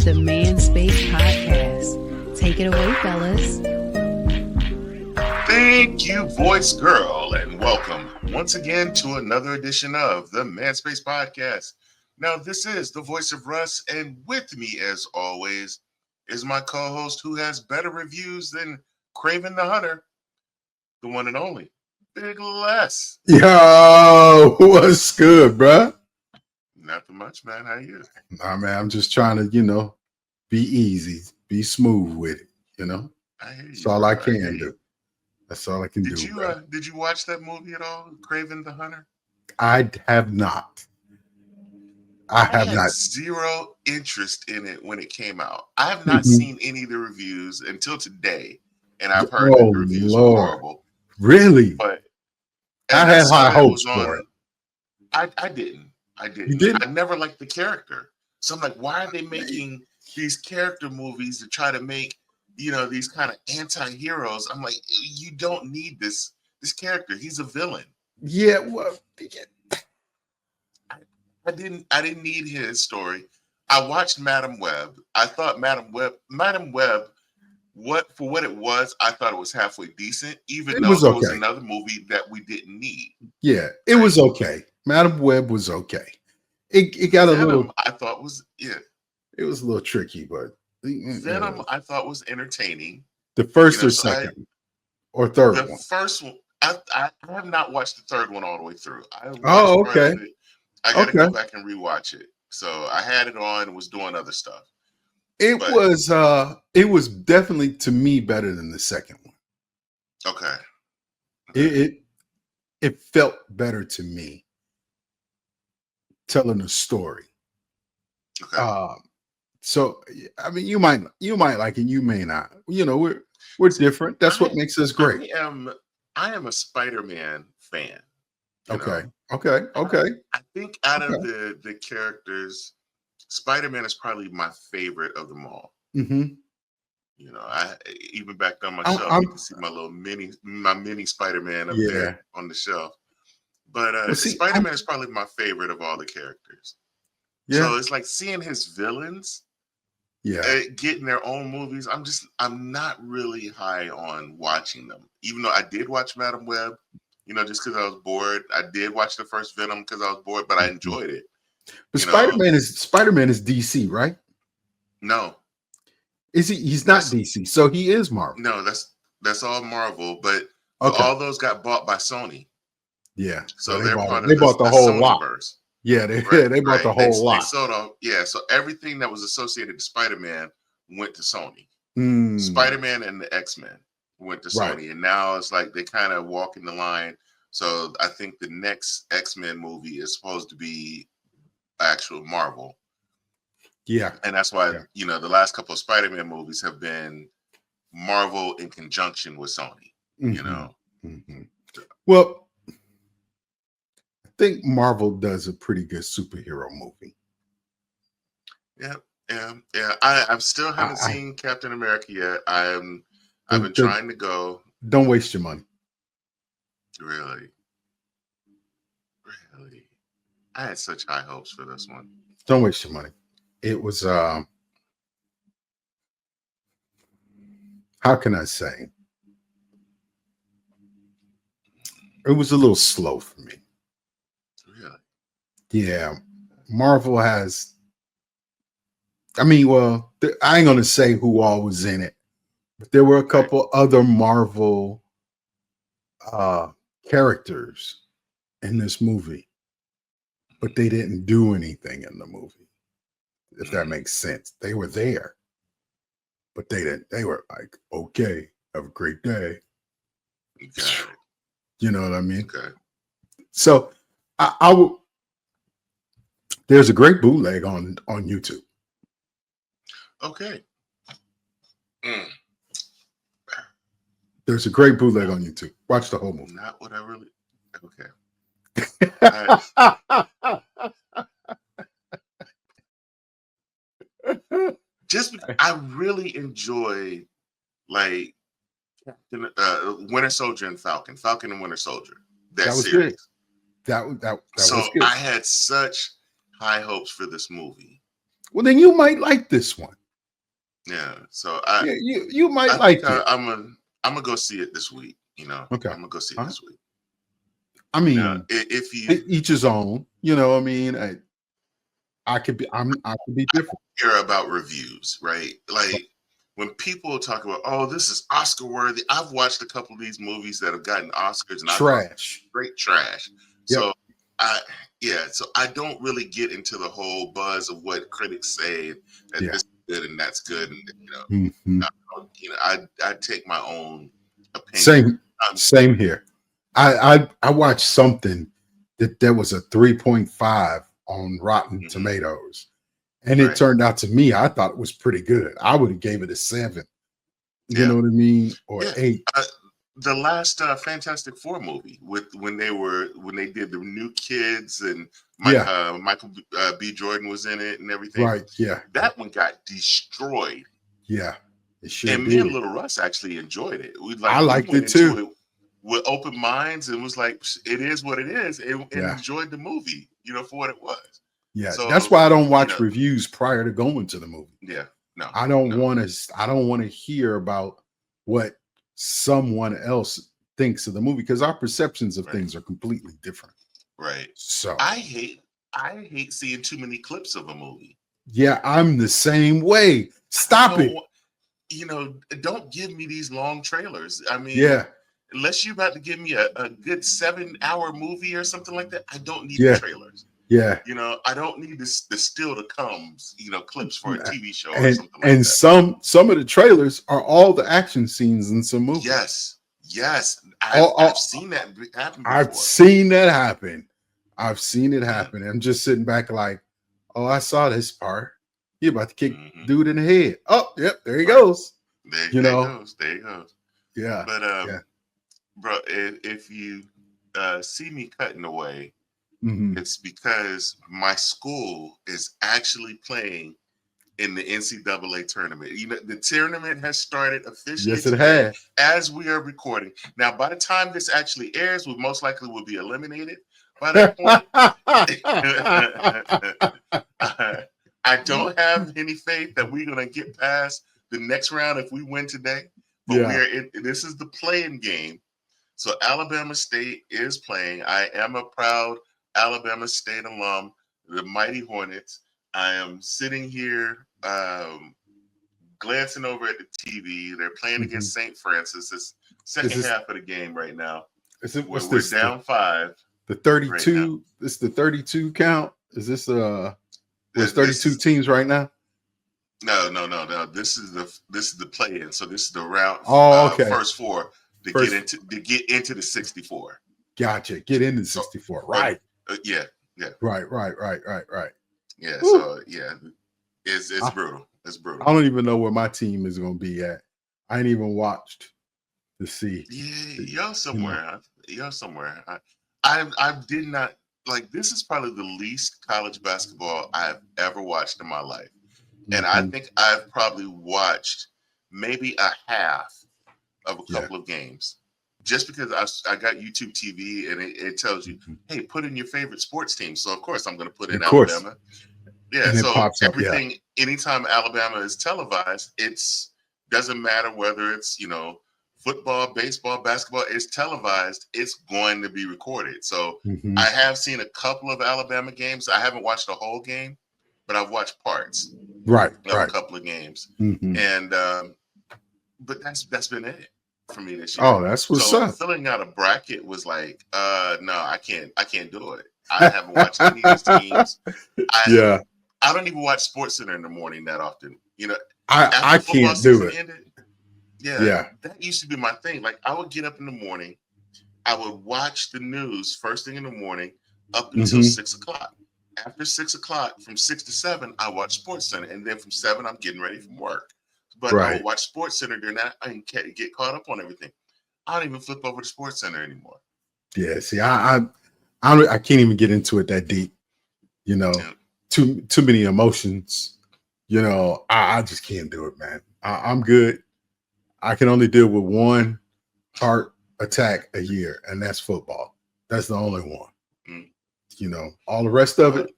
the Man Space Podcast. Take it away, fellas. Thank you, voice girl, and welcome once again to another edition of the Man Space Podcast. Now, this is the voice of Russ, and with me, as always, is my co-host who has better reviews than Craven the Hunter, the one and only Big Les. Yo, what's good, bruh? Nothing much, man. How you? Nah, man, I'm just trying to, be easy, be smooth with it, I hear you. That's all I can do. That's all I can do. Did you watch that movie at all, Craven the Hunter? I have not. I have had not. Zero interest in it when it came out. I have not seen any of the reviews until today, and I've heard that the reviews are horrible. Really? But I had high hopes for it. I didn't. You didn't? I never liked the character. So I'm like, why are they making these character movies to try to make, these kind of anti-heroes? I'm like, you don't need this character. He's a villain. Yeah, well, I didn't need his story. I watched Madam Web. I thought Madam Web, what it was, I thought it was halfway decent, even though it was another movie that we didn't need. Yeah, it was okay. Madam Web was okay. It got Venom, a little. I thought was It was a little tricky, but Venom I thought was entertaining. The first or second or third one. The first one. I have not watched the third one all the way through. Okay. I got to go back and rewatch it. So I had it on and was doing other stuff. It was definitely, to me, better than the second one. Okay. It felt better to me telling a story. Okay. So I mean, you might like it, you may not. We're different. That's what makes us great. I am a Spider-Man fan. Okay. I think out of the characters, Spider-Man is probably my favorite of them all. Mm-hmm. I even back on my shelf, you can see my mini Spider-Man up there on the shelf. But Spider-Man is probably my favorite of all the characters. Yeah. So it's like seeing his villains getting their own movies. I'm not really high on watching them. Even though I did watch Madam Web, just because I was bored. I did watch the first Venom because I was bored, but I enjoyed it. But Spider-Man is DC, right? No. Is he? He's not DC, so he is Marvel. No, that's all Marvel, but all those got bought by Sony. Yeah. So they bought the whole lot. Yeah, they bought the whole lot. They sold off. Yeah, so everything that was associated to Spider-Man went to Sony. Spider-Man and the X-Men went to Sony, and now it's like they kind of walking the line. So I think the next X-Men movie is supposed to be actual Marvel. Yeah, and that's why the last couple of Spider-Man movies have been Marvel in conjunction with Sony. Mm-hmm. Well, I think Marvel does a pretty good superhero movie. Yeah. I still haven't seen Captain America yet. I've been trying to go. Don't waste your money. Really? I had such high hopes for this one. Don't waste your money. It was how can I say? It was a little slow for me. Really? Yeah. Marvel has, I ain't going to say who all was in it, but there were a couple other Marvel characters in this movie, but they didn't do anything in the movie, if that makes sense. They were there, but they didn't. They were like, okay, have a great day. You know what I mean? Okay. So I will. There's a great bootleg on YouTube. Okay. There's a great bootleg on YouTube. Watch the whole movie. Not what I really. Okay. I really enjoy like Winter Soldier and Falcon and Winter Soldier. That was series. Good. That was So good. I had such high hopes for this movie. Well, then you might like this one. Yeah. So you might like it. I'm gonna go see it this week. Okay. I'm gonna go see it this week. I mean, if you each his own. I mean, I could be different. Hear about reviews, right? Like when people talk about, oh, this is Oscar worthy. I've watched a couple of these movies that have gotten Oscars and Trash. Straight trash. Yep. So so I don't really get into the whole buzz of what critics say that this is good and that's good, and I take my own opinion. Same here. I watched something that was a 3.5 on Rotten Tomatoes, and it turned out to me, I thought it was pretty good. I would have gave it a 7. You know what I mean, or 8. The last Fantastic Four movie when they did the New Kids and Michael B. Jordan was in it and everything. Right. Yeah. That one got destroyed. Yeah. It sure and did. Me and Little Russ actually enjoyed it. I liked it too. With open minds and was like, it is what it is, and enjoyed the movie, for what it was. Yeah. So, that's why I don't watch reviews prior to going to the movie. Yeah. No. I don't want to hear about what someone else thinks of the movie, because our perceptions of things are completely different. Right. So I hate seeing too many clips of a movie. Yeah, I'm the same way. Stop it. Don't give me these long trailers. I mean, unless you're about to give me a good 7-hour movie or something like that, I don't need the trailers. Yeah. I don't need the still to comes, clips for a TV show or something like and that. Some of the trailers are all the action scenes in some movies. Yes. I've seen that happen before. I've seen that happen. I've seen it happen. I'm just sitting back like, oh, I saw this part. You're about to kick dude in the head. Oh, yep, there he goes. There he goes. Yeah. But bro, if you see me cutting away, it's because my school is actually playing in the NCAA tournament. The tournament has started officially. Yes, it has. As we are recording. Now, by the time this actually airs, we most likely will be eliminated by that point. I don't have any faith that we're going to get past the next round if we win today. But this is the playing game. So Alabama State is playing. I am a proud Alabama State alum, the Mighty Hornets. I am sitting here glancing over at the TV. They're playing against St. Francis. It's second half of the game right now. We're down 5. The 32. Right, this the 32 count. Is this there's 32 teams right now? No. This is the play-in. So this is the round. First 4 to get into the 64. Gotcha. Get into the 64. Right. Yeah. Right. Yeah. Woo. So it's brutal. It's brutal. I don't even know where my team is going to be at. I ain't even watched to see. Yeah, y'all somewhere. I did not like. This is probably the least college basketball I've ever watched in my life, and I think I've probably watched maybe a half of a couple of games, just because I got YouTube TV and it tells you, hey, put in your favorite sports team. So of course I'm going to put in Alabama. Yeah, so everything, anytime Alabama is televised, it's doesn't matter whether it's football, baseball, basketball, it's televised, it's going to be recorded. So I have seen a couple of Alabama games. I haven't watched the whole game, but I've watched parts of a couple of games. And but that's been it for me this year. Oh, that's what's up. Filling out a bracket was like, no, I can't do it. I haven't watched any of these teams. I don't even watch SportsCenter in the morning that often. I can't do it. Ended, that used to be my thing. Like I would get up in the morning, I would watch the news first thing in the morning up until 6 o'clock. After 6 o'clock, from 6 to 7, I watch SportsCenter, and then from 7, I'm getting ready from work. But I would watch SportsCenter during that and get caught up on everything. I don't even flip over to SportsCenter anymore. Yeah, see, I can't even get into it that deep. Too many emotions. I just can't do it, man. I'm good. I can only deal with one heart attack a year, and that's football. That's the only one. All the rest of it,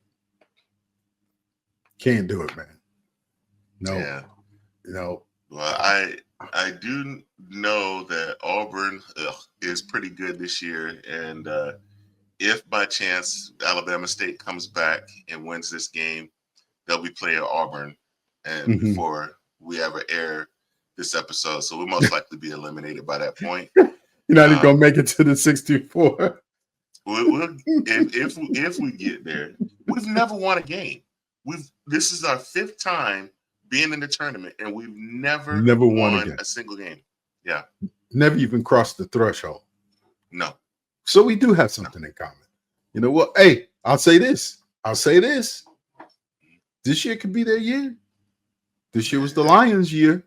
Can't do it, man. No, Yeah. no. Well, I do know that Auburn is pretty good this year, and if by chance Alabama State comes back and wins this game, they'll be playing Auburn, and before we ever air this episode, so we'll most likely be eliminated by that point. You're not even gonna make it to the 64. If we get there, we've never won a game. This is our 5th time being in the tournament, and we've never won a single game. Yeah, never even crossed the threshold. No. So we do have something in common. You know what? Hey, I'll say this. This year could be their year. This year was the Lions' year.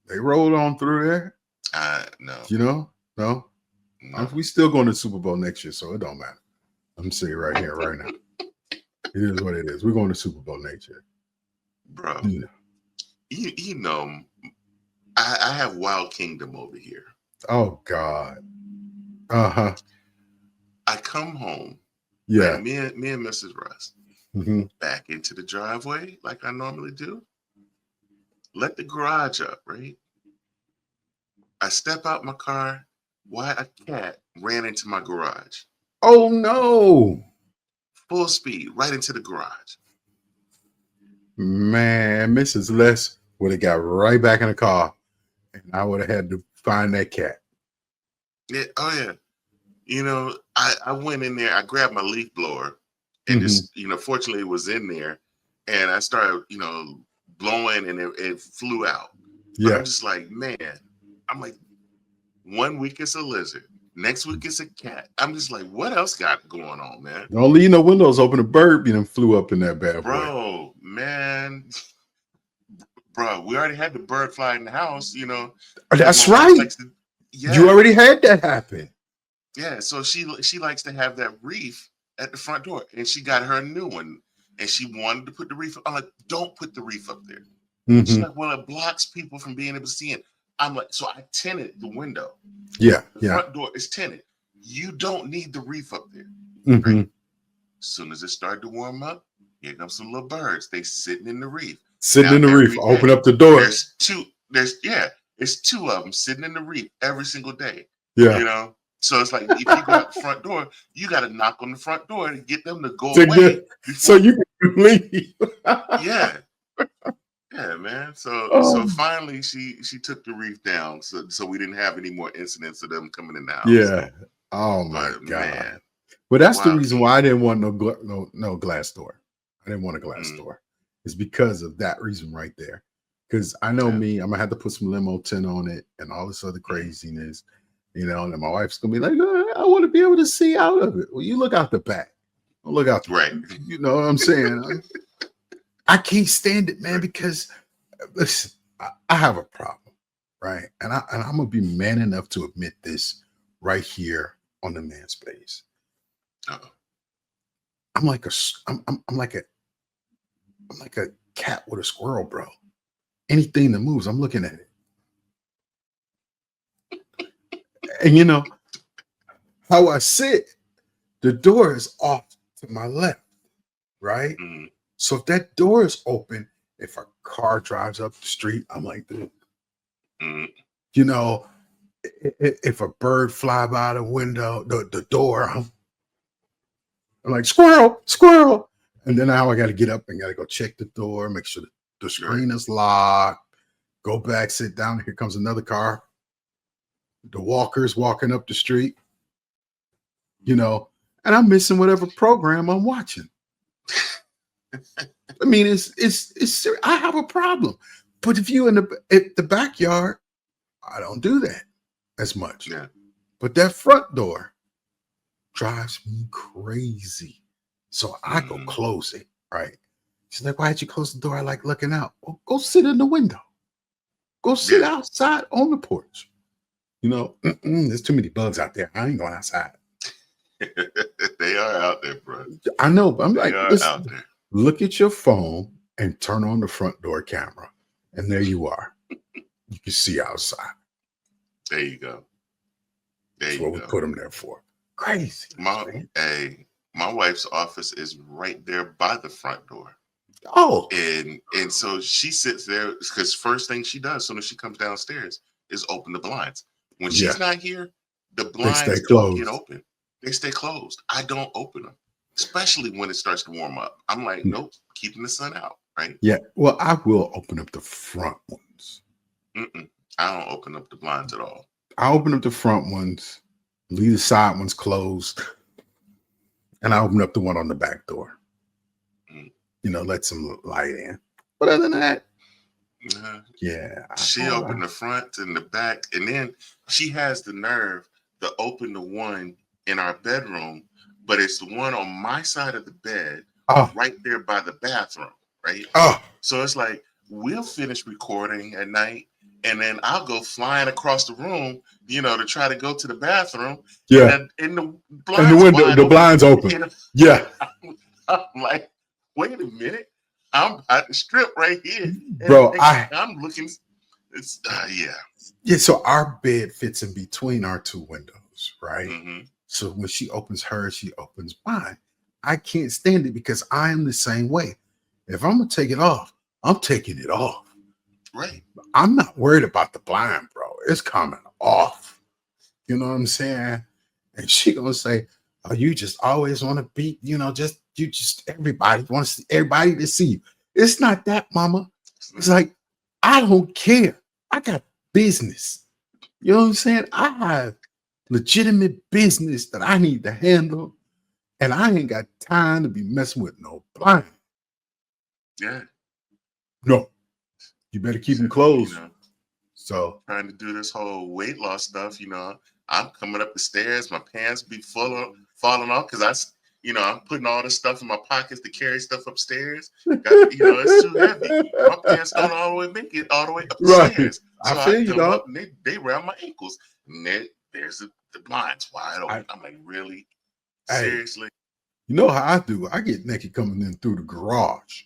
They rolled on through there. No. You know? No. We still going to the Super Bowl next year, so it don't matter. I'm saying right here, right now. It is what it is. We're going to Super Bowl next year. Bro. You know, I have Wild Kingdom over here. Oh, God. Uh-huh. I come home. Yeah. Me and Mrs. Russ. Back into the driveway like I normally do. Let the garage up, right? I step out my car. Why a cat ran into my garage? Oh no! Full speed, right into the garage. Man, Mrs. Les would have got right back in the car, and I would have had to find that cat. Yeah, oh yeah. You know, I went in there. I grabbed my leaf blower, and just fortunately it was in there, and I started blowing, and it flew out. But I'm just like, man. I'm like, 1 week it's a lizard, next week it's a cat. I'm just like, what else got going on, man? Don't leave no windows open. A bird, flew up in that bad boy. Bro, man. Bro, we already had the bird fly in the house, That's right. You already had that happen. Yeah, so she likes to have that reef at the front door, and she got her a new one, and she wanted to put the reef up. I'm like, don't put the reef up there. She's like, well, it blocks people from being able to see it. I'm like, so I tinted the window. Yeah, the front door is tinted. You don't need the reef up there. Right? As soon as it started to warm up, here comes some little birds. They sitting in the reef. Open up the door. It's two of them sitting in the reef every single day. Yeah. So it's like if you go out the front door, you got to knock on the front door to get them to go away. So you can leave. Yeah. Yeah, man. So finally she took the reef down, so we didn't have any more incidents of them coming in the house. Yeah. Oh my God. Man. But that's the reason why I didn't want no glass door. I didn't want a glass door. It's because of that reason right there. Because I know me, I'm gonna have to put some limo tint on it and all this other craziness, and my wife's gonna be like, I want to be able to see out of it. Well, you look out the back. Don't look out the right. You know what I'm saying? I can't stand it, man, because listen, I have a problem, right? And I'm gonna be man enough to admit this right here on the Man Space. I'm like a cat with a squirrel, bro. Anything that moves, I'm looking at it. And how I sit, the door is off to my left, right? So if that door is open, if a car drives up the street, I'm like, dude. If a bird fly by the window, the door, I'm like, squirrel. And then now I got to get up and got to go check the door, make sure the screen is locked, go back, sit down. Here comes another car. The walker's walking up the street, and I'm missing whatever program I'm watching. I mean, it's I have a problem. But if you in the backyard, I don't do that as much. Yeah. But that front door drives me crazy. So I go close it, right? She's like, why'd you close the door? I like looking out. Well, go sit in the window. Go sit outside on the porch. There's too many bugs out there. I ain't going outside. They are out there, bro. I know, but I'm like, out there. Look at your phone and turn on the front door camera. And there you are. You can see outside. There you go. That's what we put them there for. Crazy. My wife's office is right there by the front door. Oh, and so she sits there because first thing she does as soon as she comes downstairs is open the blinds. When she's not here, the blinds don't get open. They stay closed. I don't open them, especially when it starts to warm up. I'm like, nope, keeping the sun out, right? Yeah. Well, I will open up the front ones. I don't open up the blinds at all. I open up the front ones, leave the side ones closed, and I open up the one on the back door. You know, let some light in. But other than that, yeah. She opened the front and the back, and then she has the nerve to open the one in our bedroom, but it's the one on my side of the bed, right there by the bathroom, right? So it's like we'll finish recording at night, and then I'll go flying across the room, you know, to try to go to the bathroom. Yeah. And the blinds open. You know? Yeah. I'm like, wait a minute. I'm at the strip right here. Bro, I'm looking. It's Yeah, so our bed fits in between our two windows, right? So when she opens hers, she opens mine. I can't stand it because I am the same way. If I'm gonna take it off, I'm taking it off. Right. I'm not worried about the blind, bro. It's coming off. You know what I'm saying? And she gonna say, "Oh, you just always want to be, you know, everybody wants everybody to see you." It's not that, mama. It's like, I don't care. I got business. You know what I'm saying? I have legitimate business that I need to handle, and I ain't got time to be messing with no blind. Yeah. No. You better keep them closed. You know, so trying to do this whole weight loss stuff, you know, I'm coming up the stairs, my pants be falling off because I'm putting all this stuff in my pockets to carry stuff upstairs. It's too heavy. My pants don't all the way make it all the way up the stairs. So I feel you, dog. And they around my ankles. And there's the blinds wide open. I'm like, really? Seriously? You know how I do? I get naked coming in through the garage.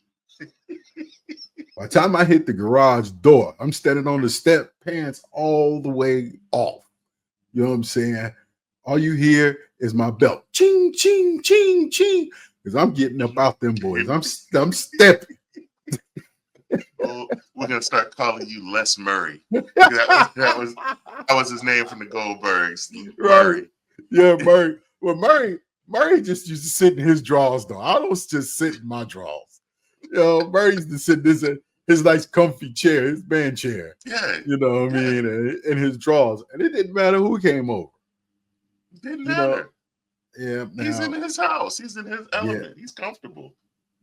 By the time I hit the garage door, I'm standing on the step, pants all the way off. You know what I'm saying? All you hear is my belt. Ching, ching, ching, ching. Because I'm getting up out them boys. I'm stepping. Oh, we're gonna start calling you Les Murray. That was his name from the Goldbergs. Right. Yeah, Murray. Well, Murray just used to sit in his drawers, though. I don't just sit in my drawers. You know, Murray used to sit in his nice comfy chair, his band chair. Yeah. You know what I mean? In his drawers. And it didn't matter who came over. Didn't matter. Yeah. He's in his house. He's in his element. He's comfortable.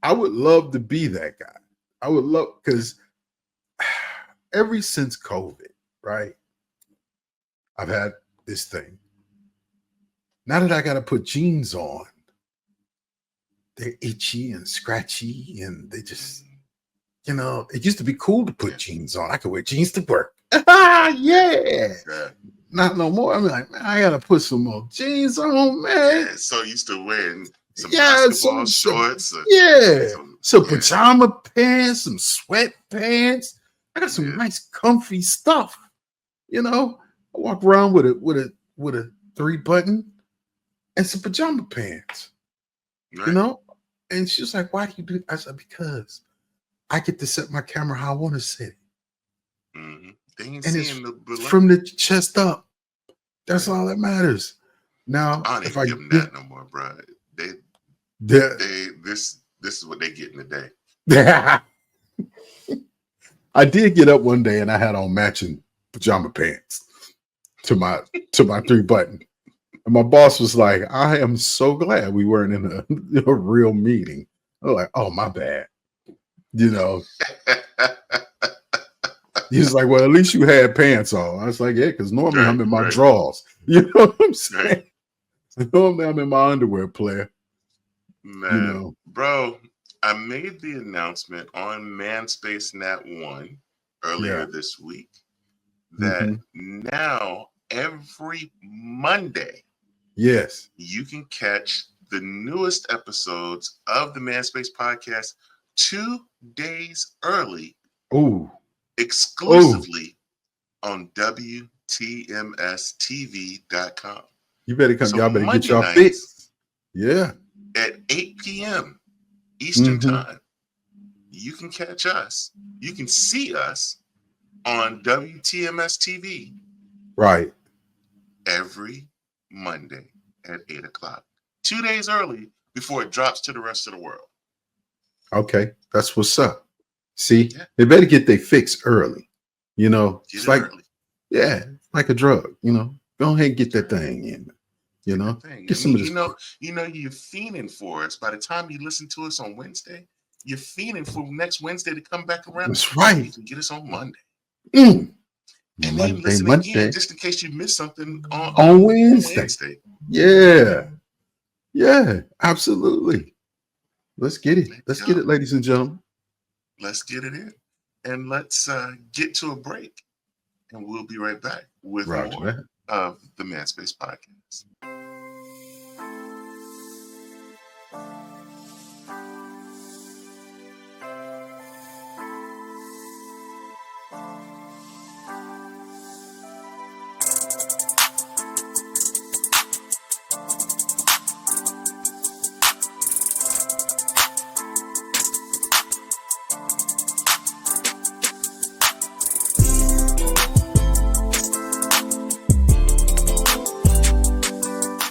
I would love to be that guy. I would love, because ever since COVID, right? I've had this thing. Now that I got to put jeans on, they're itchy and scratchy, and they just, it used to be cool to put jeans on. I could wear jeans to work. Yeah. Not no more. I'm like, man, I got to put some more jeans on, man. Yeah, so used to wearing some basketball shorts. Some pajama pants, some sweatpants. I got some nice comfy stuff. I walk around with a 3-button and some pajama pants. Right. And she was like, "Why do you do?" I said, "Because I get to set my camera how I want to set it." Mm-hmm. And it's from the chest up. That's all that matters. Now, I don't even give them that no more, bro. This is what they get in the day. I did get up one day and I had on matching pajama pants to my 3-button. And my boss was like, "I am so glad we weren't in a real meeting." I was like, "Oh, my bad." He was like, "Well, at least you had pants on." I was like, "Yeah, because normally I'm in my drawers." You know what I'm saying? Normally I'm in my underwear, player. Man, bro, I made the announcement on Manspace Nat 1 earlier this week that now every Monday, you can catch the newest episodes of the Manspace podcast 2 days early. Ooh. Exclusively on WTMSTV.com. You better come. Y'all better get y'all fixed. Yeah. At 8 p.m. Eastern time, you can catch us. You can see us on WTMS TV. Right. Every Monday at 8 o'clock. 2 days early before it drops to the rest of the world. Okay. That's what's up. See, they better get their fix early. You know, Get it's it like, early. yeah, like a drug, you know, go ahead and get that thing in, you know, get some of this. You're fiending for us. By the time you listen to us on Wednesday, you're fiending for next Wednesday to come back around. That's right. You can get us on Monday. And then listen again, just in case you missed something on Wednesday. Yeah. Yeah, absolutely. Let's get it. Let's get it, ladies and gentlemen. Let's get it in. And let's get to a break. And we'll be right back with more of the Man Space Podcast.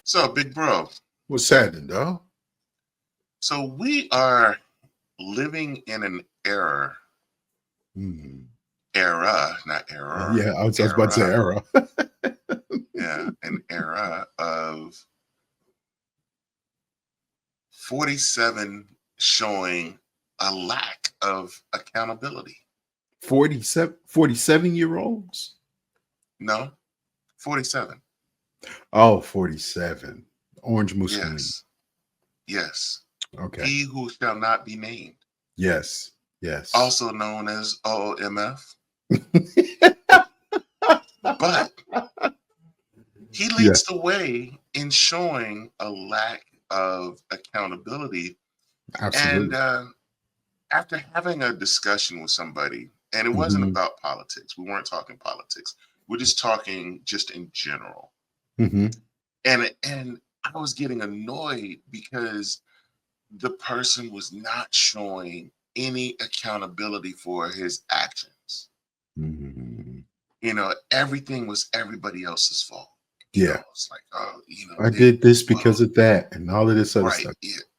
So, big bro. What's happening, dog? So we are living in an era. Era, not error. Yeah, I was about to say era. Yeah, an era of 47 showing a lack of accountability. 47-year-olds? No, 47. Oh, 47. Orange Mussolini. Yes. Okay. He who shall not be named. Yes. Also known as OMF. But he leads the way in showing a lack of accountability. Absolutely. And after having a discussion with somebody, and it wasn't about politics. We weren't talking politics. We're just talking just in general. And I was getting annoyed because the person was not showing any accountability for his actions. You know, everything was everybody else's fault. It's like, I did this because of that and all of this other stuff.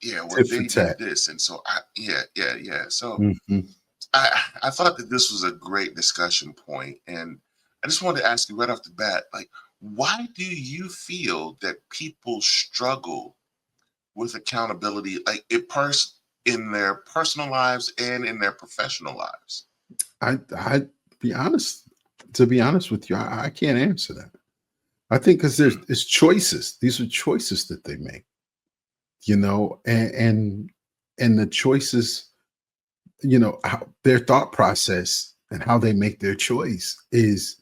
Well, they did this. And so So I thought that this was a great discussion point. And I just wanted to ask you right off the bat, like, why do you feel that people struggle with accountability, like in their personal lives and in their professional lives? To be honest with you, I can't answer that. I think because it's choices. These are choices that they make, you know, and the choices, you know, how their thought process and how they make their choice is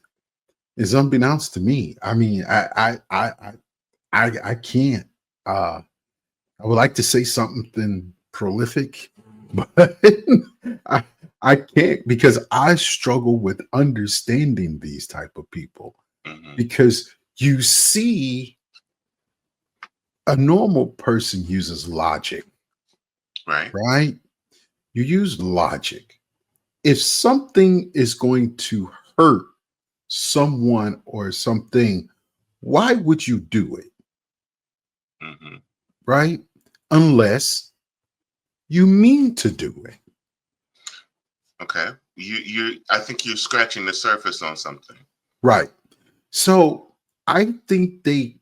unbeknownst to me. I mean, I can't. I would like to say something prolific, but I can't, because I struggle with understanding these type of people. Because you see, a normal person uses logic, right? You use logic. If something is going to hurt someone or something, why would you do it? Right? Unless you mean to do it. Okay. I think you're scratching the surface on something. Right. So I think they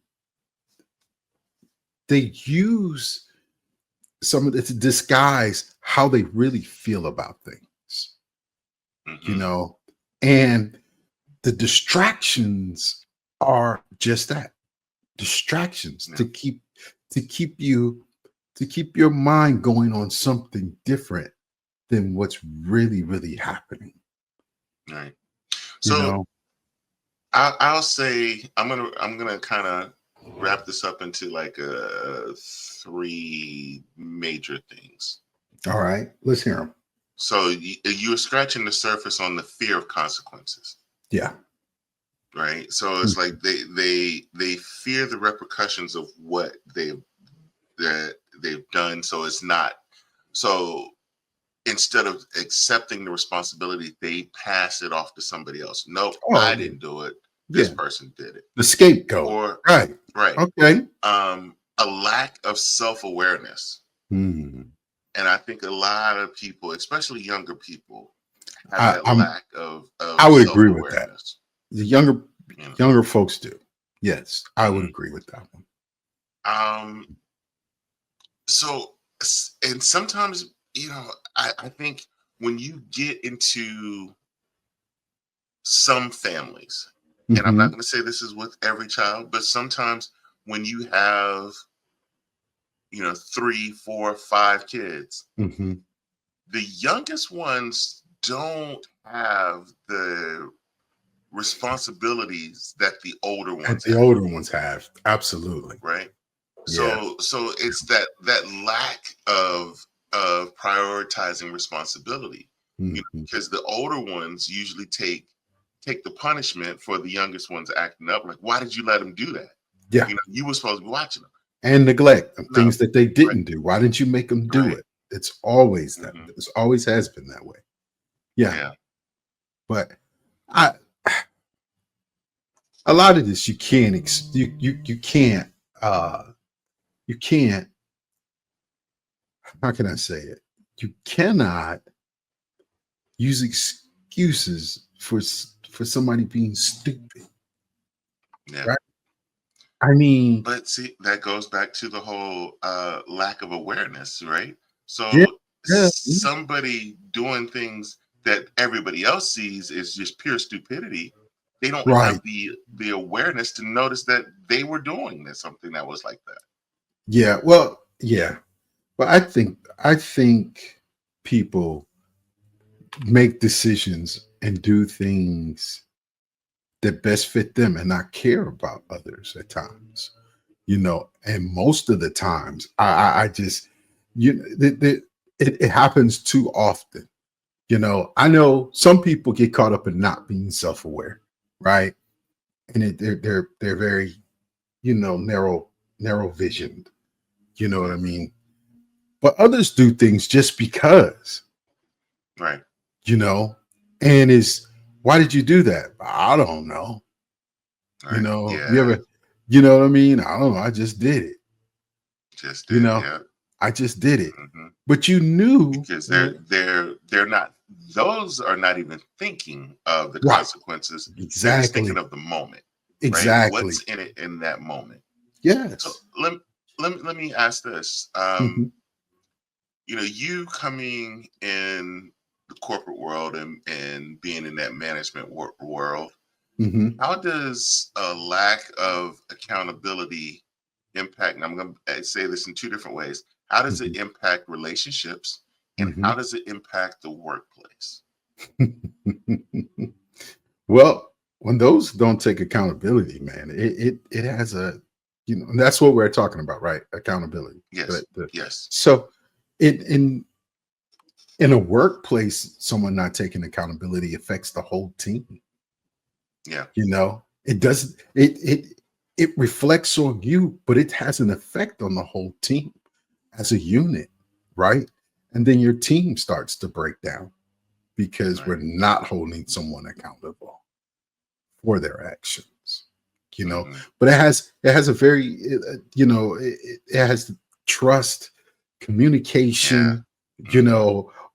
use some of it to disguise how they really feel about things. You know, and the distractions are just that. Distractions to keep your mind going on something different than what's really, really happening. Right. So, you know? I'll say I'm gonna kind of wrap this up into like 3 major things. All right, let's hear them. So you were scratching the surface on the fear of consequences. Yeah. Right. So it's like they fear the repercussions of what they've done. So it's not. So instead of accepting the responsibility, they pass it off to somebody else. Nope, Oh, I yeah. didn't do it. This Yeah. person did it. The scapegoat. Or Right. right. Okay. A lack of self-awareness. Hmm. And I think a lot of people, especially younger people, have that I'm lack of I would agree with that. self-awareness. The younger You know? younger folks do. Yes, I would Mhm. agree with that one. So, and sometimes, I think when you get into some families, and I'm not Hmm. going to say this is with every child, but sometimes when you have, 3, 4, 5 kids, Hmm. the youngest ones don't have the responsibilities that the older And ones the have, older ones have. Absolutely. right? Yeah. So it's that lack of prioritizing responsibility, Hmm. because the older ones usually take the punishment for the youngest ones acting up. Like, why did you let them do that? Yeah. You were supposed to be watching them. And neglect of No, things that they right, didn't do. Why didn't you make them do right. it? It's always that. Hmm. It's always has been that way. Yeah. Yeah, But I a lot of this you can't uh you can't, how can I say it? You cannot use excuses for somebody being stupid, yeah. right? I mean, But see, that goes back to the whole lack of awareness, right? yeah, So yeah, somebody doing things that everybody else sees is just pure stupidity. They don't right. have the awareness to notice that they were doing something that was like that. Yeah, well, yeah. But I think people make decisions and do things that best fit them and not care about others at times. And most of the times I just, it happens too often. I know some people get caught up in not being self-aware, right? And they're very, narrow visioned. You know what I Mhm. mean? But others do things just because, Right. you know, and is why did you do that? I don't know. Right. You Yeah. ever, you know what I mean? I don't know. I just did it. Just You did. know, Yeah. I just did it. Hmm. But you knew, Because they're not. Those are not even thinking of the right? consequences. They're just thinking Exactly. of the moment, right? Exactly. What's in it in that moment. So Yes. let me ask this. Hmm. You coming in the corporate world and being in that management world, Hmm. how does a lack of accountability impact? And I'm going to say this in two different ways. How does it impact relationships, and Hmm. how does it impact the workplace? Well, when those don't take accountability, man, it has a, and that's what we're talking about, right? Accountability. Yes, yes, So it in a workplace, someone not taking accountability affects the whole team. yeah, It doesn't, it reflects on you, but it has an effect on the whole team as a unit, right? And then your team starts to break down because right. we're not holding someone accountable for their actions. you know Hmm. but it has a very it has trust, Yeah. communication, Hmm.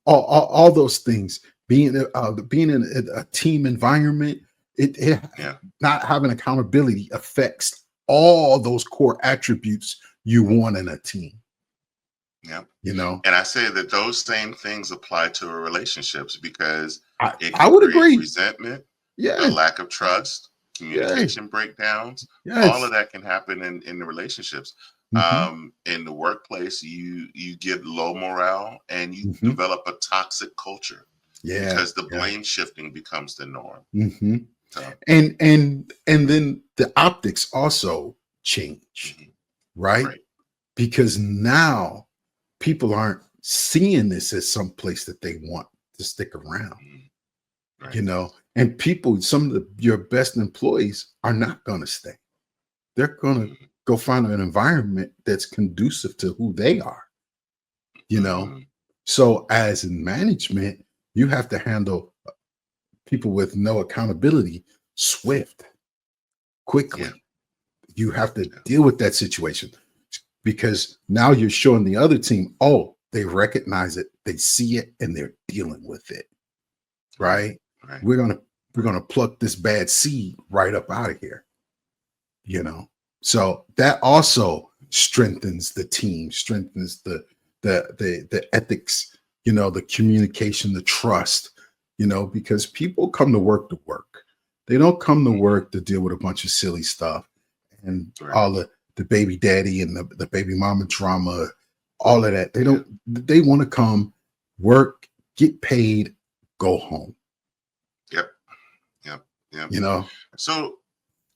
all those things, being in a team environment. It Yeah. Not having accountability affects all those core attributes you want in a team. Yeah. you know And I say that those same things apply to our relationships, because it I can would create agree. resentment, a Yeah. lack of trust, Yeah. communication breakdowns. All of Yes. that can happen in the relationships. Hmm. In the workplace, you get low morale and you Hmm. develop a toxic culture Yeah. because the Yeah. blame shifting becomes the norm. Hmm. So, And then the optics also change, mhm, right? right, Because now people aren't seeing this as some place that they want to stick around, mhm, right, and some of your best employees are not going to stay. They're going to mhm, go find an environment that's conducive to who they are, you know mhm. So as in management, you have to handle people with no accountability swift, quickly. Yeah. You have to deal with that situation because now you're showing the other team, oh, they recognize it, they see it, and they're dealing with it. Right? Right. We're gonna pluck this bad seed right up out of here. You know, so that also strengthens the team, strengthens the ethics, you know, the communication, the trust, you know, because people come to work to work. They don't come to work to deal with a bunch of silly stuff and all the baby daddy and the baby mama drama, all of that. They don't, they want to come work, get paid, go home. Yep. You know, so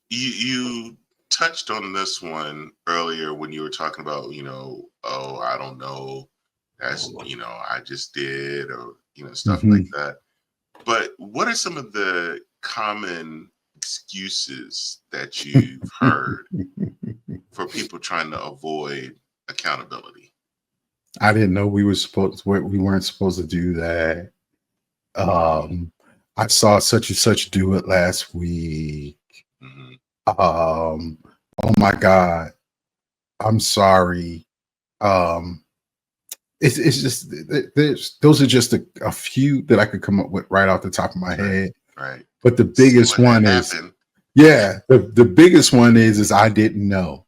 you touched on this one earlier when you were talking about, you know, oh, I don't know, that's, you know, I just did, or, you know, stuff like that. But what are some of the common excuses that you've heard for people trying to avoid accountability? I didn't know we weren't supposed to do that. I saw such and such do it last week. Oh my God, I'm sorry. It's just those are just a few that I could come up with right off the top of my head. Right. But the biggest one is the biggest one is I didn't know.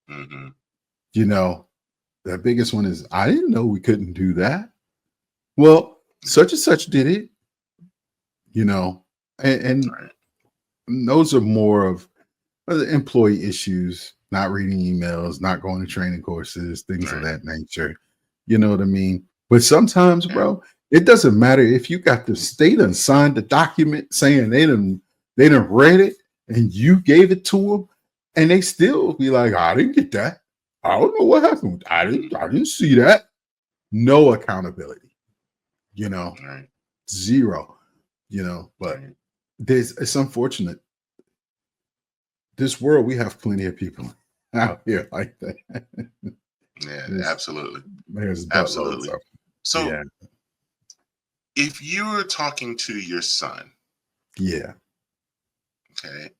You know, the biggest one is I didn't know we couldn't do that. Well, such and such did it. You know, and those are more of employee issues, not reading emails, not going to training courses, things of that nature. You know what I mean? But sometimes, bro, it doesn't matter if you got they done signed the document saying they done read it and you gave it to them, and they still be like, I didn't get that. I don't know what happened. I didn't see that. No accountability. You know, zero. You know, but it's unfortunate. This world, we have plenty of people out here like that. Yeah, absolutely. There's absolutely. So if you were talking to your son, okay,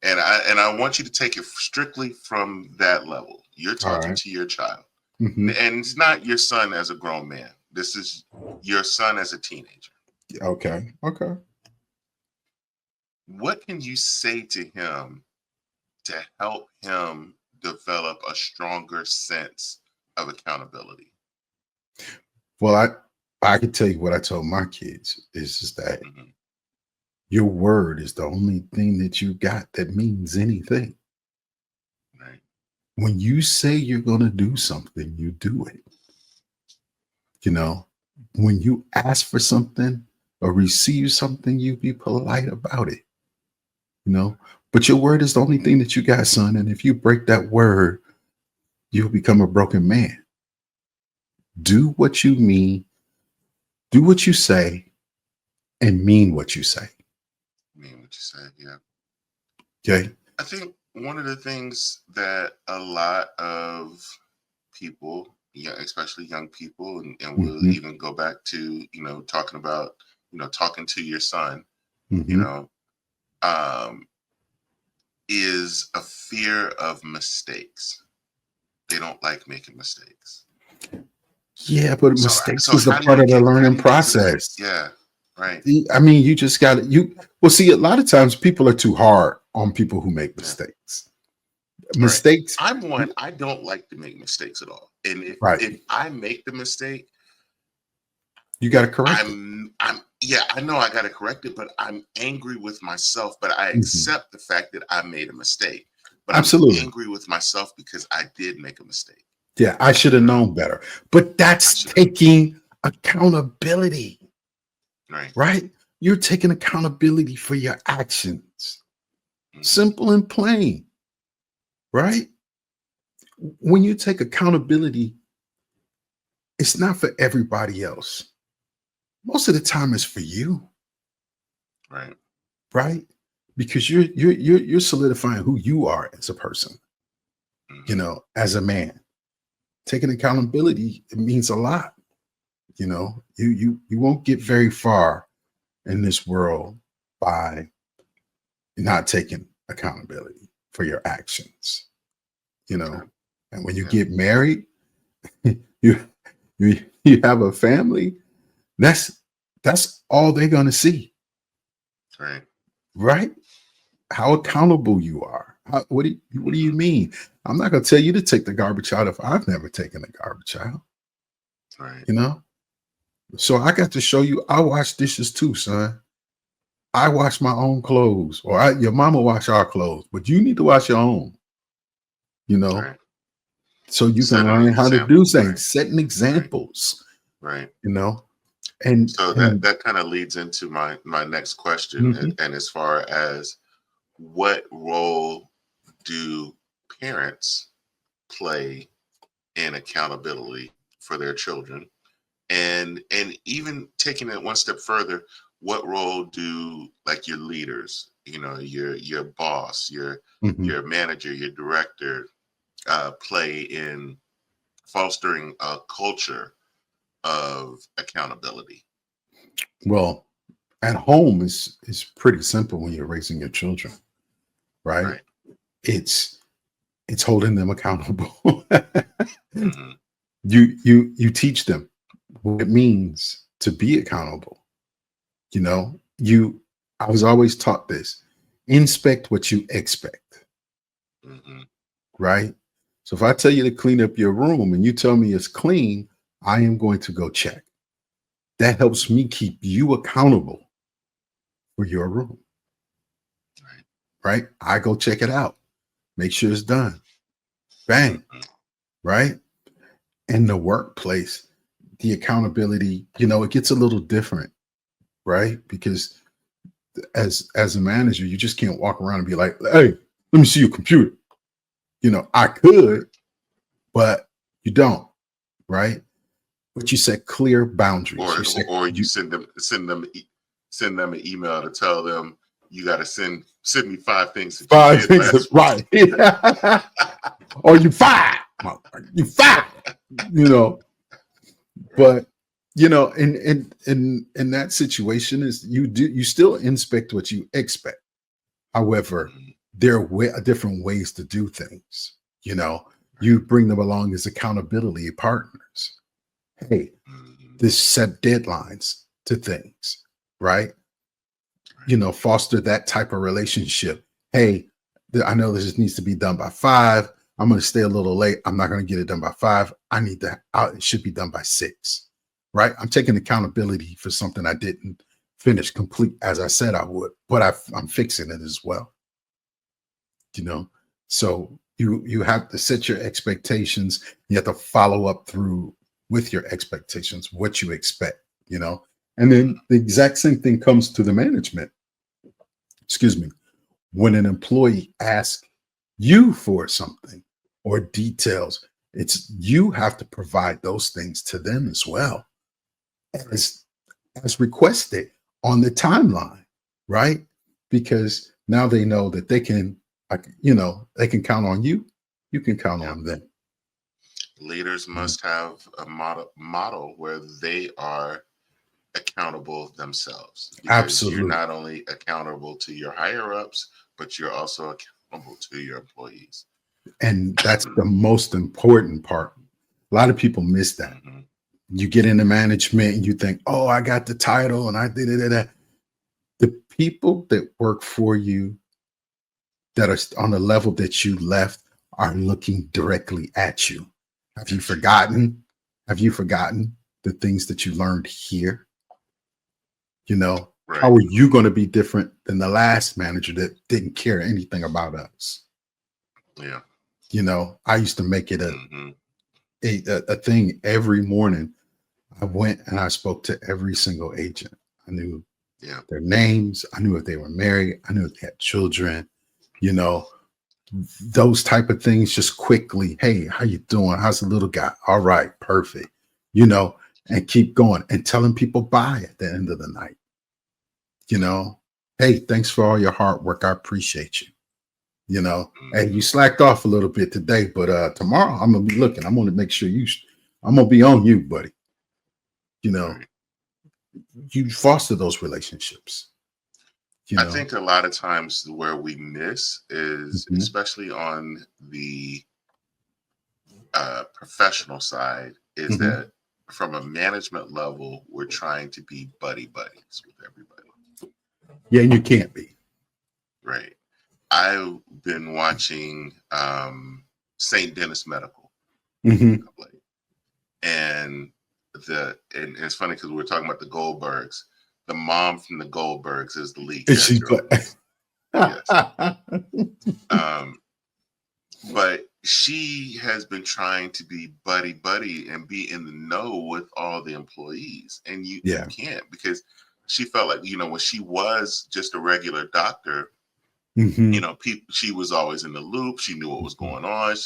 and I want you to take it strictly from that level. You're talking to your child, and it's not your son as a grown man. This is your son as a teenager. Okay. What can you say to him to help him develop a stronger sense of accountability? Well, I can tell you what I told my kids is just that your word is the only thing that you got that means anything. Right. When you say you're going to do something, you do it. You know, when you ask for something or receive something, you be polite about it. You know, but your word is the only thing that you got, son. And if you break that word, you'll become a broken man. Do what you mean, do what you say, and mean what you say. Mean what you say, yeah. Okay. I think one of the things that a lot of people, especially young people, and we'll even go back to, you know, talking about, you know, talking to your son, you know, is a fear of mistakes. They don't like making mistakes. Yeah, but mistakes is a part of the learning process. Yeah, right. I mean, you just got to, see, a lot of times people are too hard on people who make mistakes. Mistakes. I don't like to make mistakes at all. And if I make the mistake, you got to correct it. I know I got to correct it, but I'm angry with myself. But I accept the fact that I made a mistake. But I'm angry with myself because I did make a mistake. Yeah, I should have known better. But that's taking accountability. Right? You're taking accountability for your actions. Simple and plain. Right? When you take accountability, it's not for everybody else. Most of the time it's for you. Right? Because you're solidifying who you are as a person. You know, as a man. Taking accountability, it means a lot. You know, you won't get very far in this world by not taking accountability for your actions. You know, and when you get married, you you have a family. That's all they're gonna see, Right. right? How accountable you are. What do you mean? I'm not gonna tell you to take the garbage out if I've never taken the garbage out. Right. You know, so I got to show you. I wash dishes too, son. I wash my own clothes, or your mama wash our clothes, but you need to wash your own. You know, Right. so you can Setting an learn how to do example, things, right. setting examples. Right. You know, and So that kind of leads into my next question, Mhm. and as far as what role do parents play in accountability for their children, and even taking it one step further, what role do like your leaders, your boss, your Mhm. manager, your director, play in fostering a culture of accountability? Well, at home is pretty simple when you're raising your children, right? Right. It's holding them accountable. Hmm. You teach them what it means to be accountable. You know, I was always taught this: inspect what you expect, Hmm. right? So if I tell you to clean up your room and you tell me it's clean, I am going to go check. That helps me keep you accountable for your room, Right. right? I go check it out, make sure it's done. Bang, Hmm. right? In the workplace, the accountability, it gets a little different, right? Because as a manager, you just can't walk around and be like, "Hey, let me see your computer." I could, but you don't, right? But you set clear boundaries. Or You set you send them an email to tell them you got to send me 5 things that you five did things, last week. right? Or you fired. You fired. You know, but in that situation is you still inspect what you expect. However, Mhm. there are different ways to do things. You bring them along as accountability partners. Hey, Mhm. this set deadlines to things, right? Foster that type of relationship. Hey, I know this needs to be done by 5. I'm going to stay a little late. I'm not going to get it done by 5. I need that. It should be done by 6, right? I'm taking accountability for something I didn't finish complete as I said I would, but I'm fixing it as well. So you have to set your expectations. You have to follow up through with your expectations, what you expect. And then the exact same thing comes to the management. Excuse me. When an employee asks you for something or details, it's you have to provide those things to them as well as requested on the timeline, right? Because now they know that they can, they can count on you. You can count Yeah. on them. Leaders must have a model where they are accountable themselves, because you're Absolutely. not only accountable to your higher ups, but you're also accountable to your employees. And that's the most important part. A lot of people miss that. Hmm. You get into management and you think, oh, I got the title and I did it. The people that work for you that are on the level that you left are looking directly at you. Have you forgotten? Have you forgotten the things that you learned here? Right. How are you going to be different than the last manager that didn't care anything about us? Yeah. I used to make it Hmm. a thing every morning. I went and I spoke to every single agent. I knew their names. I knew if they were married. I knew if they had children. Those type of things, just quickly. Hey, how you doing? How's the little guy? All right, perfect. And keep going and telling people bye at the end of the night. Hey, thanks for all your hard work. I appreciate you. Hey, you slacked off a little bit today, but tomorrow I'm gonna be looking. I'm gonna make sure I'm gonna be on you, buddy. You know, Right. you foster those relationships. I think a lot of times where we miss is, Mhm. especially on the professional side, is Mhm. that from a management level, we're trying to be buddy buddies with everybody. Yeah, and you can't be. Right. I've been watching St. Dennis Medical Mhm. of late. And and it's funny because we're talking about the Goldbergs. The mom from the Goldbergs is the lead Is she character. Yes. But she has been trying to be buddy buddy and be in the know with all the employees, and you Yeah. can't, because she felt like, when she was just a regular doctor, Mhm. she was always in the loop. She knew what was going on.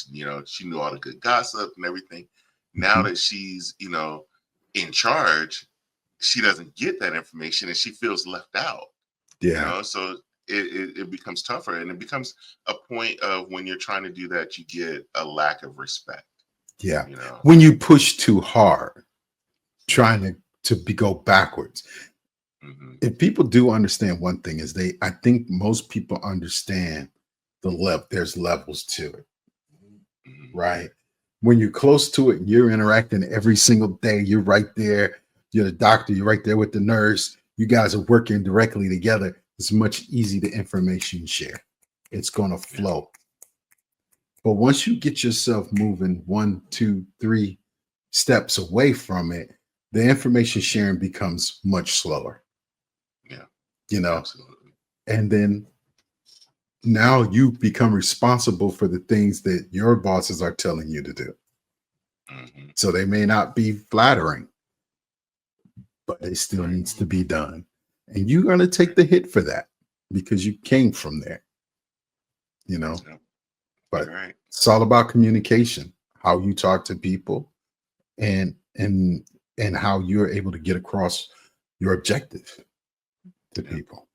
She knew all the good gossip and everything. Now Mhm. that she's in charge, she doesn't get that information and she feels left out. Yeah. So it becomes tougher, and it becomes a point of when you're trying to do that, you get a lack of respect. Yeah. When you push too hard, trying go backwards. Mm-hmm. If people do understand one thing, is I think most people understand there's levels to it. Mm-hmm. Right. When you're close to it, you're interacting every single day. You're right there. You're the doctor. You're right there with the nurse. You guys are working directly together. It's much easier to information share. It's going to flow. But once you get yourself moving 1, 2, 3 steps away from it, the information sharing becomes much slower. Yeah. Absolutely. And then now you become responsible for the things that your bosses are telling you to do. Mm-hmm. So they may not be flattering, but it still needs to be done. And you're going to take the hit for that because you came from there, Yep. But it's all about communication, how you talk to people, and how you're able to get across your objective to people.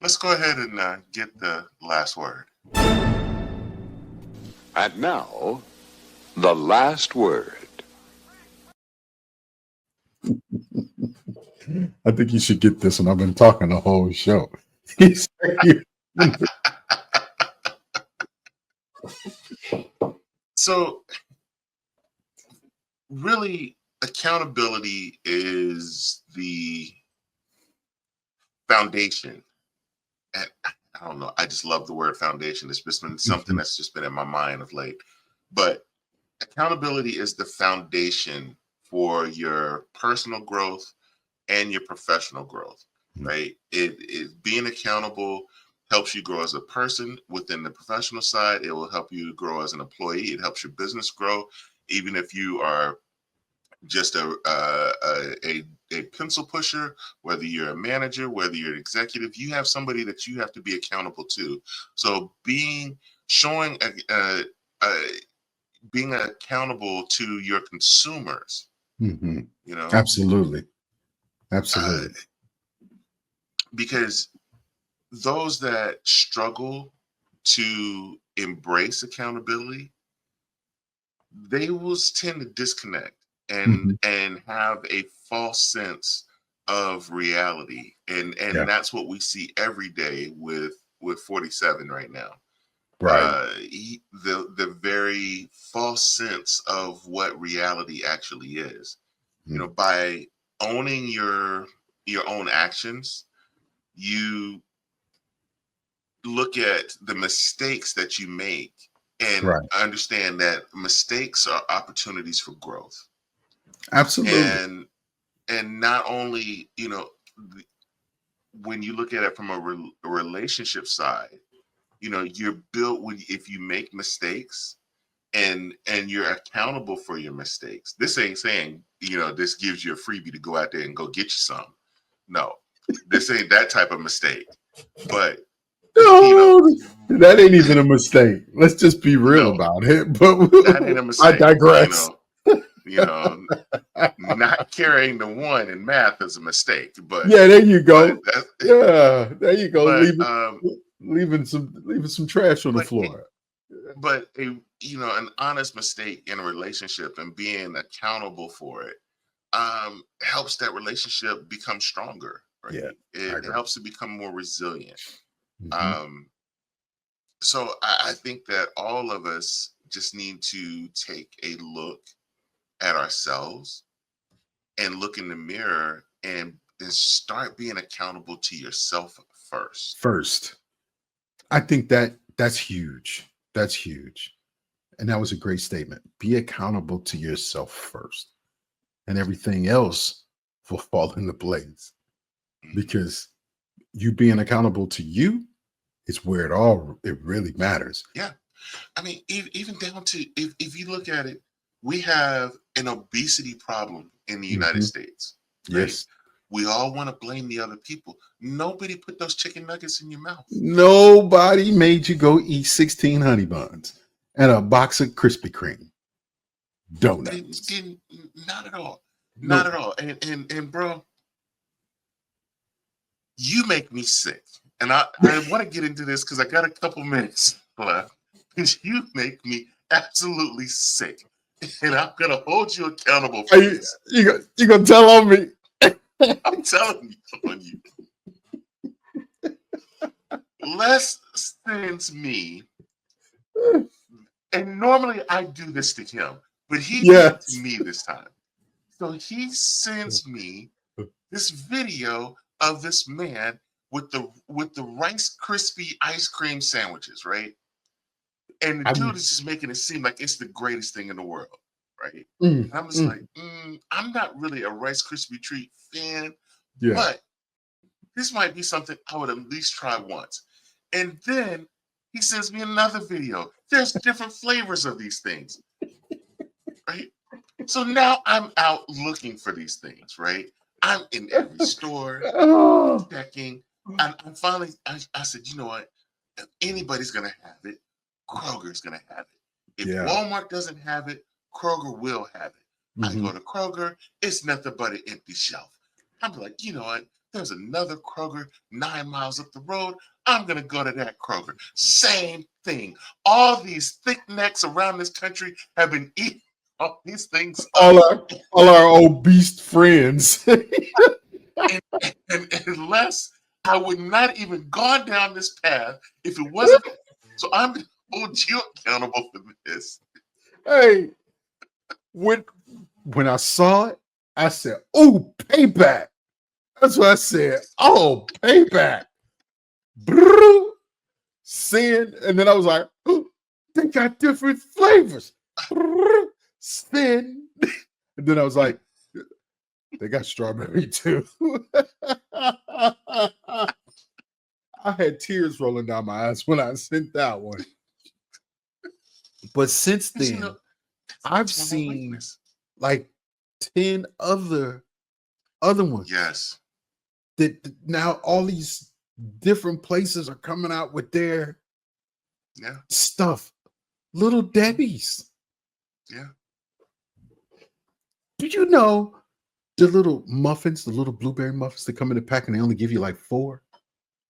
Let's go ahead and get the last word. And now, the last word. I think you should get this one. I've been talking the whole show. So, really, accountability is the foundation. And I don't know, I just love the word foundation. It's just been something that's just been in my mind of late. But accountability is the foundation for your personal growth and your professional growth, right? It being accountable helps you grow as a person. Within the professional side, it will help you grow as an employee. It helps your business grow, even if you are just a pencil pusher, whether you're a manager, whether you're an executive, you have somebody that you have to be accountable to. So being accountable to your consumers, Absolutely. Because those that struggle to embrace accountability, they will tend to disconnect and have a false sense of reality, and that's what we see every day with 47 right now. The very false sense of what reality actually is. By owning your own actions, you look at the mistakes that you make and understand that mistakes are opportunities for growth. Absolutely. And not only, when you look at it from a relationship side, you're built if you make mistakes and you're accountable for your mistakes. This ain't saying, this gives you a freebie to go out there and go get you some. No, this ain't that type of mistake. But that ain't even a mistake. Let's just be real about it. But that ain't a mistake. I digress. Not carrying the 1 in math is a mistake. But yeah, there you go. Yeah, there you go. But, leaving some trash on the floor. But an honest mistake in a relationship and being accountable for it helps that relationship become stronger. Right? Yeah, It helps it become more resilient. Mhm. So I think that all of us just need to take a look at ourselves and look in the mirror and start being accountable to yourself first. First, I think that's huge. That's huge. And that was a great statement. Be accountable to yourself first, and everything else will fall into place, Mhm. because you being accountable to you is where it really matters. Yeah. I mean, even down to if you look at it, we have an obesity problem in the United Mhm. States, right? Yes. We all want to blame the other people. Nobody put those chicken nuggets in your mouth. Nobody made you go eat 16 honey buns and a box of Krispy Kreme donuts. Didn't not at all. Not Nope. at all. And bro, you make me sick. And I want to get into this because I got a couple minutes left. Because you make me absolutely sick. And I'm gonna hold you accountable for this. You gonna tell on me? I'm telling you on you. Les sends me, and normally I do this to him, but he did it to Yes. me this time. So he sends me this video of this man with the Rice Krispie ice cream sandwiches, right? And the dude is just making it seem like it's the greatest thing in the world, right? And I'm just like, I'm not really a Rice Krispie treat fan, Yeah. but this might be something I would at least try once. And then he sends me another video. There's different flavors of these things, right? So now I'm out looking for these things, right? I'm in every store Oh. checking. And I'm finally, I said, you know what? If anybody's going to have it, Kroger's going to have it. If Yeah. Walmart doesn't have it, Kroger will have it. I go to Kroger, it's nothing but an empty shelf. I'm like, you know what? There's another Kroger 9 miles up the road. I'm going to go to that Kroger. Same thing. All these thick necks around this country have been eating all these things. All our obese friends. and unless I would not even gone down this path if it wasn't. So I'm going to hold you accountable for this. Hey, when I saw it, I said, "Oh, payback." That's what I said. Oh, payback. Brrr, sin. And then I was like, oh, they got different flavors. Brrr, sin. And then I was like, they got strawberry too. I had tears rolling down my eyes when I sent that one. But since then, You know, I've it's my seen weakness. like 10 other ones. Yes. That now all these different places are coming out with their Yeah. stuff. Little Debbie's. Yeah. Did you know the little muffins, the little blueberry muffins that come in a pack and they only give you like 4?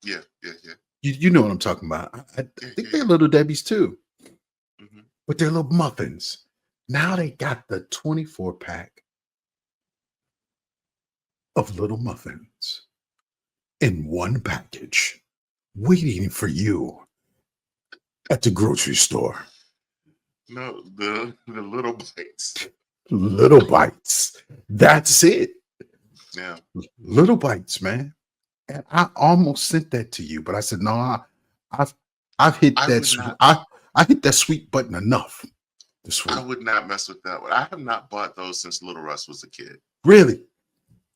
Yeah. Yeah. Yeah. You know what I'm talking about. I Yeah, think yeah, they're Little Debbie's too, Mhm. but they're little muffins. Now they got the 24 pack of little muffins in one package, waiting for you at the grocery store. No, the little bites. Little bites. That's it. Yeah. Little bites, man. And I almost sent that to you, but I said, no, I've hit I that would not. I hit that sweet button enough this week. I would not mess with that one. I have not bought those since Little Russ was a kid. Really?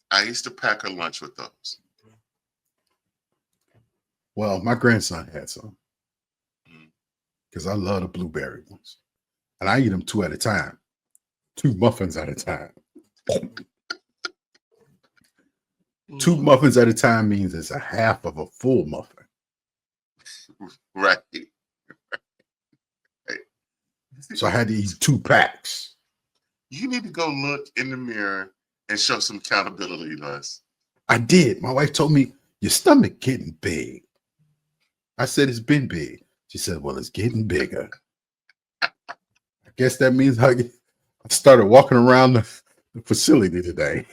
I used to pack her lunch with those. Well, my grandson had some Mm. because I love the blueberry ones. And I eat them 2 at a time, 2 muffins at a time. 2 muffins at a time means it's a half of a full muffin. Right. So I had to eat 2 packs. You need to go look in the mirror and show some accountability to us. I did. My wife told me, your stomach getting big. I said, it's been big. She said, well, it's getting bigger. I guess that means I started walking around the facility today.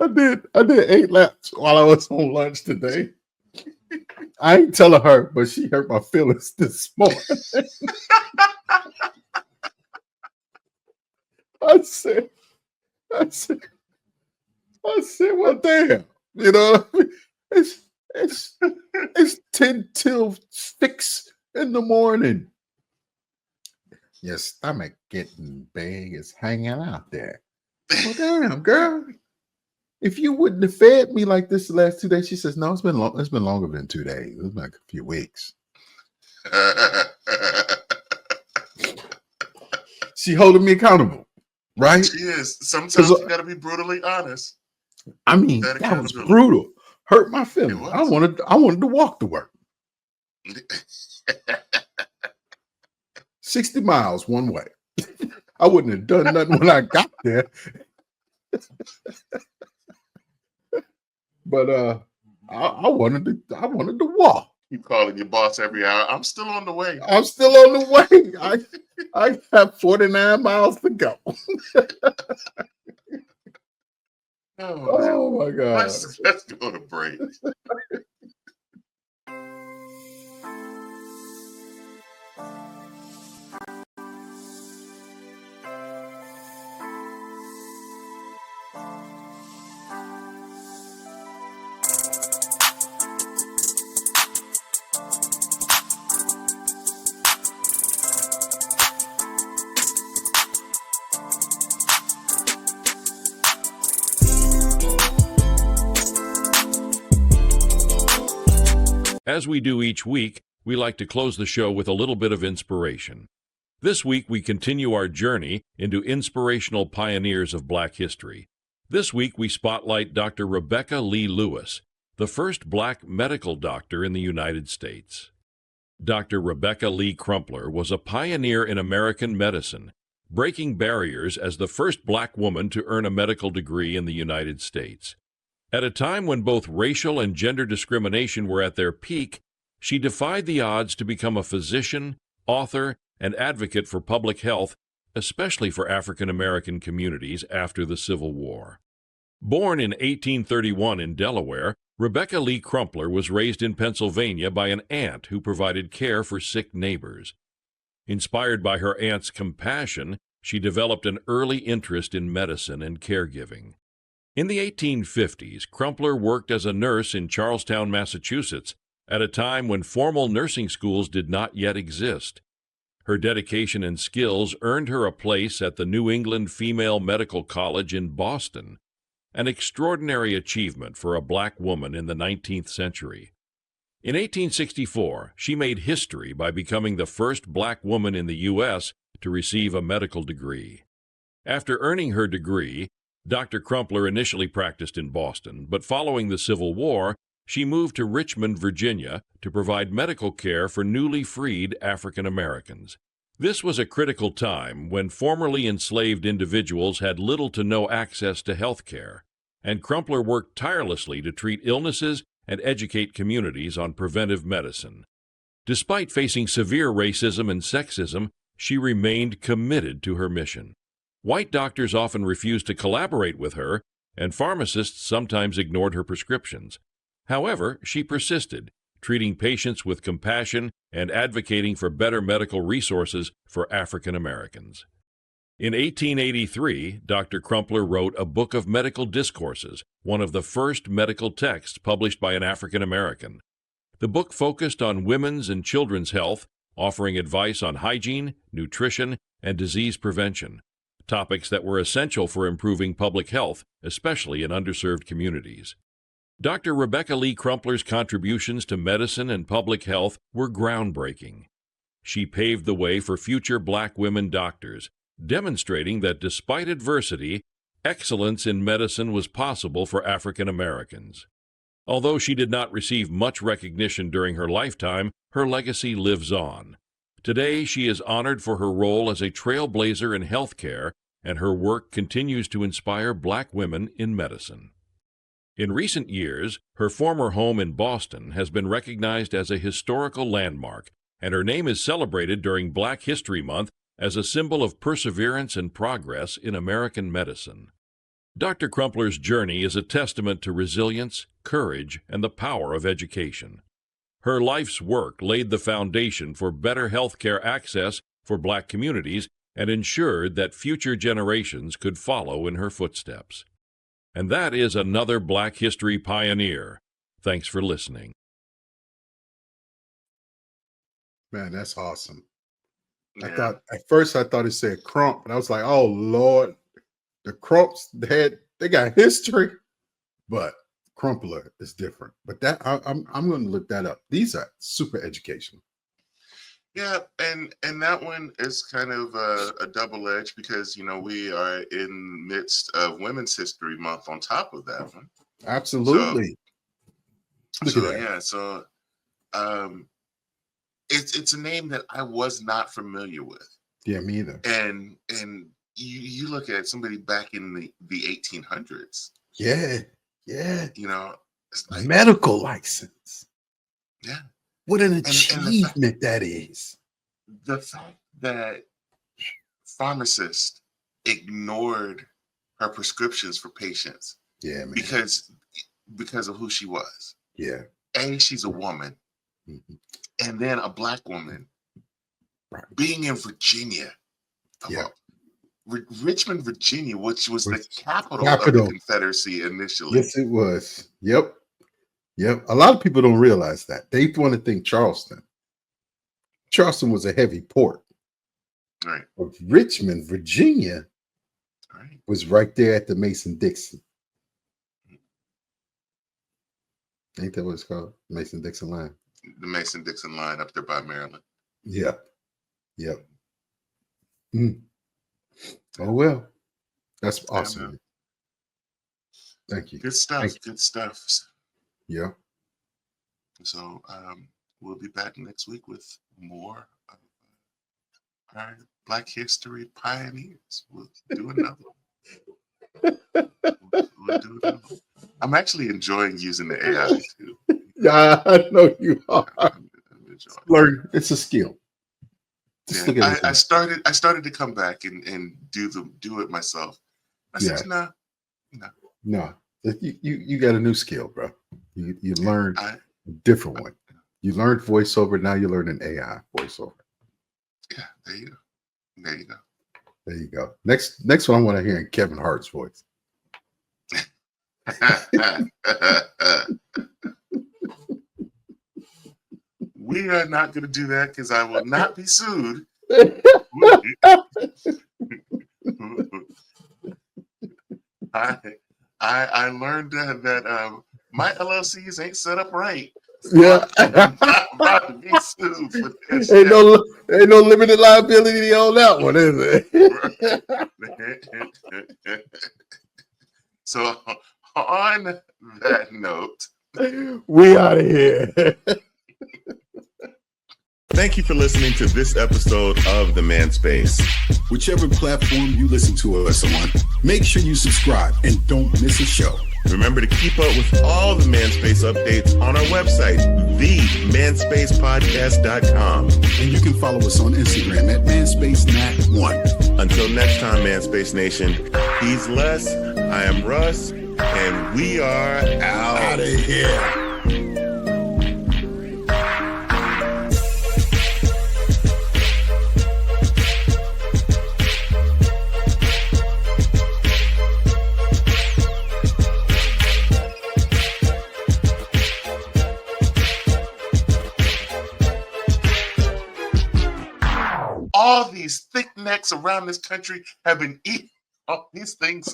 I did 8 laps while I was on lunch today. I ain't telling her, but she hurt my feelings this morning. I said, well, damn, you know, it's 10 till 6 in the morning. Your stomach getting big is hanging out there. Well, damn, girl. If you wouldn't have fed me like this the last 2 days, she says, no, it's been long. It's been longer than 2 days. It's been like a few weeks. She holding me accountable, right? She is. Sometimes you got to be brutally honest. I mean, that was brutal. Hurt my feelings. I wanted to walk to work. 60 miles one way. I wouldn't have done nothing when I got there. But I wanted to walk. You calling your boss every hour. I'm still on the way. I'm still on the way. I have 49 miles to go. Oh my God. Let's go to break. As we do each week, we like to close the show with a little bit of inspiration. This week, we continue our journey into inspirational pioneers of Black history. This week, we spotlight Dr. Rebecca Lee Lewis, the first Black medical doctor in the United States. Dr. Rebecca Lee Crumpler was a pioneer in American medicine, breaking barriers as the first Black woman to earn a medical degree in the United States. At a time when both racial and gender discrimination were at their peak, she defied the odds to become a physician, author, and advocate for public health, especially for African American communities after the Civil War. Born in 1831 in Delaware, Rebecca Lee Crumpler was raised in Pennsylvania by an aunt who provided care for sick neighbors. Inspired by her aunt's compassion, she developed an early interest in medicine and caregiving. In the 1850s, Crumpler worked as a nurse in Charlestown, Massachusetts, at a time when formal nursing schools did not yet exist. Her dedication and skills earned her a place at the New England Female Medical College in Boston, an extraordinary achievement for a Black woman in the 19th century. In 1864, she made history by becoming the first Black woman in the U.S. to receive a medical degree. After earning her degree, Dr. Crumpler initially practiced in Boston, but following the Civil War, she moved to Richmond, Virginia, to provide medical care for newly freed African Americans. This was a critical time when formerly enslaved individuals had little to no access to health care, and Crumpler worked tirelessly to treat illnesses and educate communities on preventive medicine. Despite facing severe racism and sexism, she remained committed to her mission. White doctors often refused to collaborate with her, and pharmacists sometimes ignored her prescriptions. However, she persisted, treating patients with compassion and advocating for better medical resources for African Americans. In 1883, Dr. Crumpler wrote a book of medical discourses, one of the first medical texts published by an African American. The book focused on women's and children's health, offering advice on hygiene, nutrition, and disease prevention, topics that were essential for improving public health, especially in underserved communities. Dr. Rebecca Lee Crumpler's contributions to medicine and public health were groundbreaking. She paved the way for future Black women doctors, demonstrating that despite adversity, excellence in medicine was possible for African Americans. Although she did not receive much recognition during her lifetime, her legacy lives on. Today, she is honored for her role as a trailblazer in healthcare, and her work continues to inspire Black women in medicine. In recent years, her former home in Boston has been recognized as a historical landmark, and her name is celebrated during Black History Month as a symbol of perseverance and progress in American medicine. Dr. Crumpler's journey is a testament to resilience, courage, and the power of education. Her life's work laid the foundation for better healthcare access for Black communities and ensured that future generations could follow in her footsteps. And that is another Black History pioneer. Thanks for listening. Man, that's awesome. Yeah. At first I thought it said Crump, and I was like, oh Lord, the Crumps they got history, but Crumpler is different. But that I'm going to look that up. These are super educational. Yeah, and that one is kind of a double edge because we are in midst of Women's History Month on top of that one. Absolutely. Look at that. Yeah, so it's a name that I was not familiar with. Yeah, me either. And you look at somebody back in the 1800s. Yeah. It's like, medical license. Yeah. What an achievement that is. The fact that pharmacists ignored her prescriptions for patients. Yeah, man. Because of who she was. Yeah. She's a woman. Mm-hmm. And then a Black woman. Right. Being in Virginia. Yeah. Richmond, Virginia, which was the capital of the Confederacy initially. Yes, it was. Yep. A lot of people don't realize that. They want to think Charleston. Charleston was a heavy port. Right. But Richmond, Virginia, was right there at the Mason-Dixon. Ain't that what it's called? Mason-Dixon line. The Mason-Dixon line up there by Maryland. Yep. Oh well, that's awesome. Thank you. Good stuff. Good stuff. Yeah. So we'll be back next week with more of our Black History pioneers. We'll do another one. We'll do another one. I'm actually enjoying using the AI too. Yeah, I know you are. I'm Learn. It's a skill. Yeah, I started to come back and do it myself. I said, no. You got a new skill, bro. You learned a different one. You learned voiceover. Now you learn an AI voiceover. Yeah, there you go. There you go. Next one I want to hear in Kevin Hart's voice. We are not going to do that because I will not be sued. I learned that my LLCs ain't set up right. So Yeah, I'm not about to be sued for this. ain't no limited liability on that one, is it? So on that note, we out of here. thank you for listening to this episode of The Man Space. Whichever platform you listen to us on, make sure you subscribe and don't miss a show. Remember to keep up with all the Man Space updates on our website, themanspacepodcast.com. And you can follow us on Instagram at manspacenat1. Until next time, Man Space Nation, he's Les, I am Russ, and we are out of here. all these thick necks around this country have been eating all these things